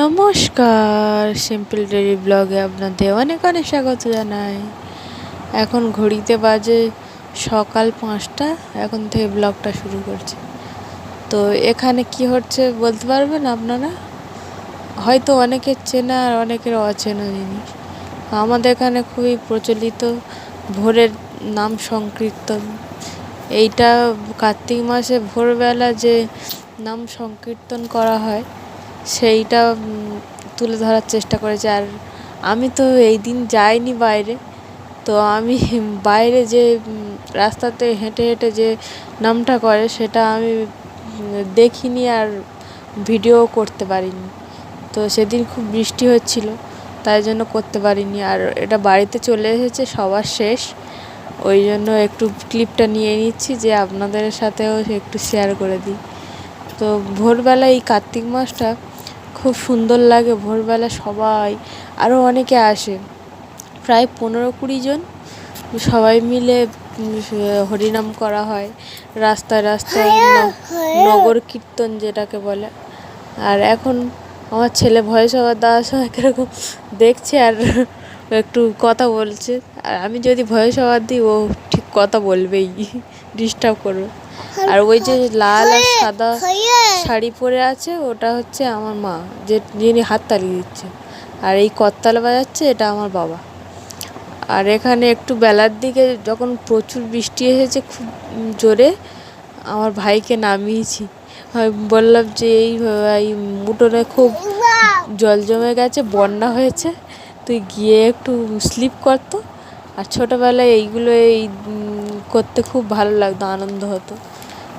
নমস্কার, simple daily ব্লগে আপনাদের অনেক অনেক স্বাগত জানাই। এখন ঘড়িতে বাজে সকাল 5টা। এখন থেকে ব্লগটা শুরু করছি। তো এখানে কি হচ্ছে বলতে পারবেন আপনারা? হয়তো অনেকের চেনা আর অনেকের অচেনা জিনিস। আমাদের এখানে খুবই প্রচলিত ভোরের নাম সংকীর্তন। এইটা কার্তিক মাসে ভোরবেলা যে নাম সংকীর্তন করা হয় সেইটা তুলে ধরার চেষ্টা করেছি। আর আমি তো এই দিন যাইনি বাইরে, তো আমি বাইরে যে রাস্তাতে হেঁটে হেঁটে যে নামটা করে সেটা আমি দেখিনি আর ভিডিও করতে পারিনি। তো সেদিন খুব বৃষ্টি হচ্ছিল, তাই জন্য করতে পারিনি। আর এটা বাড়িতে চলে এসেছে সবার শেষ, ওই জন্য একটু ক্লিপটা নিয়ে নিচ্ছি যে আপনাদের সাথেও একটু শেয়ার করে দিই। তো ভোরবেলা এই কার্তিক মাসটা খুব সুন্দর লাগে। ভোরবেলা সবাই, আরও অনেকে আসে, প্রায় 15-20 জন সবাই মিলে হরিনাম করা হয় রাস্তায় রাস্তায়, নগর কীর্তন যেটাকে বলে। আর এখন আমার ছেলে ভয়েস ওভার দেওয়ার সময় কীরকম দেখছে আর একটু কথা বলছে। আর আমি যদি ভয়েস ওভার দিই ও ঠিক কথা বলবেই, ডিস্টার্ব করবে। আর ওই যে লাল আর সাদা শাড়ি পরে আছে ওটা হচ্ছে আমার মা, যিনি হাততালি দিচ্ছে। আর এই করতাল বাজাচ্ছে এটা আমার বাবা। আর এখানে একটু বেলার দিকে যখন প্রচুর বৃষ্টি এসেছে খুব জোরে, আমার ভাইকে নামিয়েছি। বললাম যে এই উঠোনে খুব জল জমে গেছে, বন্যা হয়েছে, তুই গিয়ে একটু স্লিপ করতো। আর ছোটোবেলায় এইগুলো করতে খুব ভালো লাগতো, আনন্দ হতো।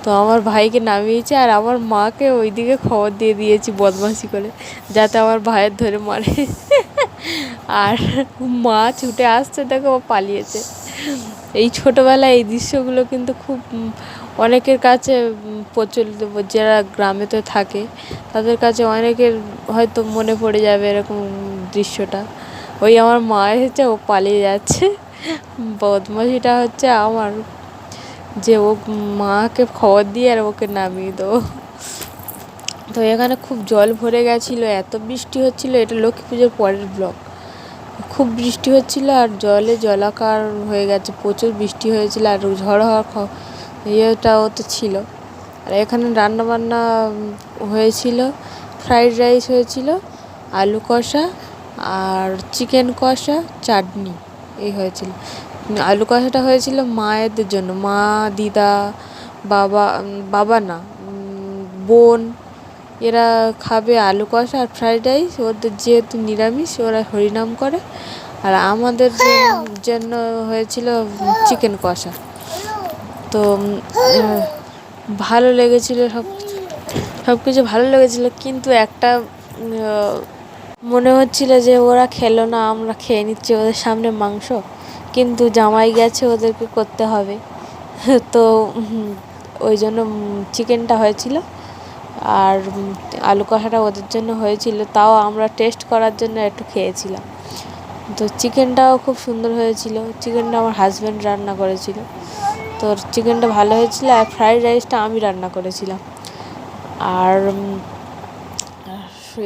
তো আমার ভাইকে নামিয়েছি আর আমার মাকে ওইদিকে খবর দিয়ে দিয়েছি বদমাশি করে, যাতে আমার ভাইয়ের ধরে মারে। আর মা ছুটে আসছে, দেখো ও পালিয়েছে। এই ছোটোবেলায় এই দৃশ্যগুলো কিন্তু খুব অনেকের কাছে প্রচলিত, যারা গ্রামেতে থাকে তাদের কাছে অনেকের হয়তো মনে পড়ে যাবে এরকম দৃশ্যটা। ওই আমার মা এসেছে, ও পালিয়ে যাচ্ছে। বদমাশিটা হচ্ছে আমার, যে ও মাকে খবর দিয়ে আর ওকে নামিয়ে দেবো। তো এখানে খুব জল ভরে গেছিলো, এত বৃষ্টি হচ্ছিলো। এটা লক্ষ্মী পুজোর পরের ব্লগ। খুব বৃষ্টি হচ্ছিলো আর জলে জলাকার হয়ে গেছে, প্রচুর বৃষ্টি হয়েছিল। আর ঝড় হওয়ার ইয়েটাও তো ছিল। আর এখানে রান্নাবান্না হয়েছিল, ফ্রাইড রাইস হয়েছিল, আলু কষা আর চিকেন কষা, চাটনি, এই হয়েছিল। আলু কষাটা হয়েছিল মায়েদের জন্য, মা, দিদা, বাবা, বাবা না, বোন, এরা খাবে আলু কষা আর ফ্রাইড রাইস। ওদের যেহেতু নিরামিষ, ওরা হরিনাম করে। আর আমাদের জন্য হয়েছিল চিকেন কষা। তো ভালো লেগেছিলো, সব কিছু ভালো লেগেছিলো। কিন্তু একটা মনে হচ্ছিলো যে ওরা খেলো না, আমরা খেয়ে নিচ্ছি ওদের সামনে মাংস, কিন্তু জামাই গেছে, ওদেরকে করতে হবে। তো ওই জন্য চিকেনটা হয়েছিল আর আলু কষাটা ওদের জন্য হয়েছিল। তাও আমরা টেস্ট করার জন্য একটু খেয়েছিলাম। তো চিকেনটাও খুব সুন্দর হয়েছিল। চিকেনটা আমার হাজব্যান্ড রান্না করেছিল, তো চিকেনটা ভালো হয়েছিল। আর ফ্রাইড রাইসটা আমি রান্না করেছিলাম। আর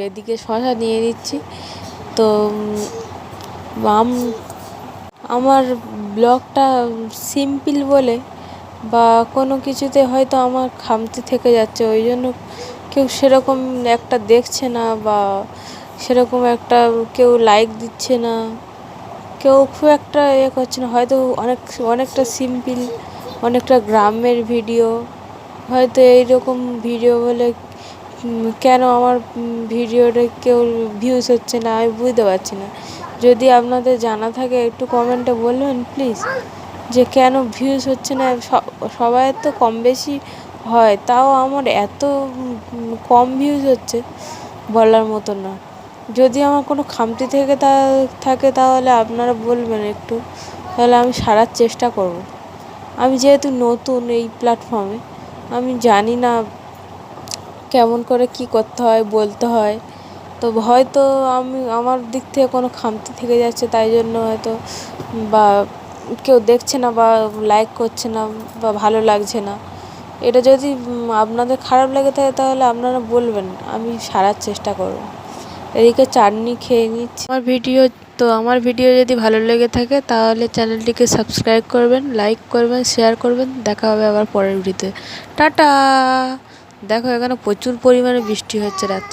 এদিকে শসা নিয়ে নিচ্ছি। তো আমার ব্লগটা সিম্পল বলে বা কোনো কিছুতে হয়তো আমার খামতি থেকে যাচ্ছে, ওই জন্য কেউ সেরকম একটা দেখছে না, বা সেরকম একটা কেউ লাইক দিচ্ছে না, কেউ খুব একটা করছে না। হয়তো অনেকটা সিম্পল, অনেকটা গ্রামের ভিডিও, হয়তো এইরকম ভিডিও বলে কেন আমার ভিডিওটা কেউ ভিউজ হচ্ছে না আমি বুঝতে পারছি না। যদি আপনাদের জানা থাকে একটু কমেন্টে বলবেন প্লিজ, যে কেন ভিউজ হচ্ছে না। সবাই তো কম বেশি হয়, তাও আমার এত কম ভিউজ হচ্ছে বলার মতো না। যদি আমার কোনো খামতি থেকে থাকে তাহলে আপনারা বলবেন একটু, তাহলে আমি সারার চেষ্টা করব। আমি যেহেতু নতুন এই প্ল্যাটফর্মে, আমি জানি না কেমন করে কি করতে হয়, বলতে হয়। তো হয়তো আমার দিক থেকে কোনো খামতি থেকে যাচ্ছে, তাই জন্য হয়তো বা কেউ দেখছে না বা লাইক করছে না বা ভালো লাগছে না। এটা যদি আপনাদের খারাপ লেগে থাকে তাহলে আপনারা বলবেন, আমি সারার চেষ্টা করব। এদিকে চাটনি খেয়ে নিচ্ছি। আমার ভিডিও যদি ভালো লেগে থাকে তাহলে চ্যানেলটিকে সাবস্ক্রাইব করবেন, লাইক করবেন, শেয়ার করবেন। দেখা হবে আবার পরের ভিডিওতে। টাটা। দেখো এখানে প্রচুর পরিমাণে বৃষ্টি হচ্ছে রাত্রে।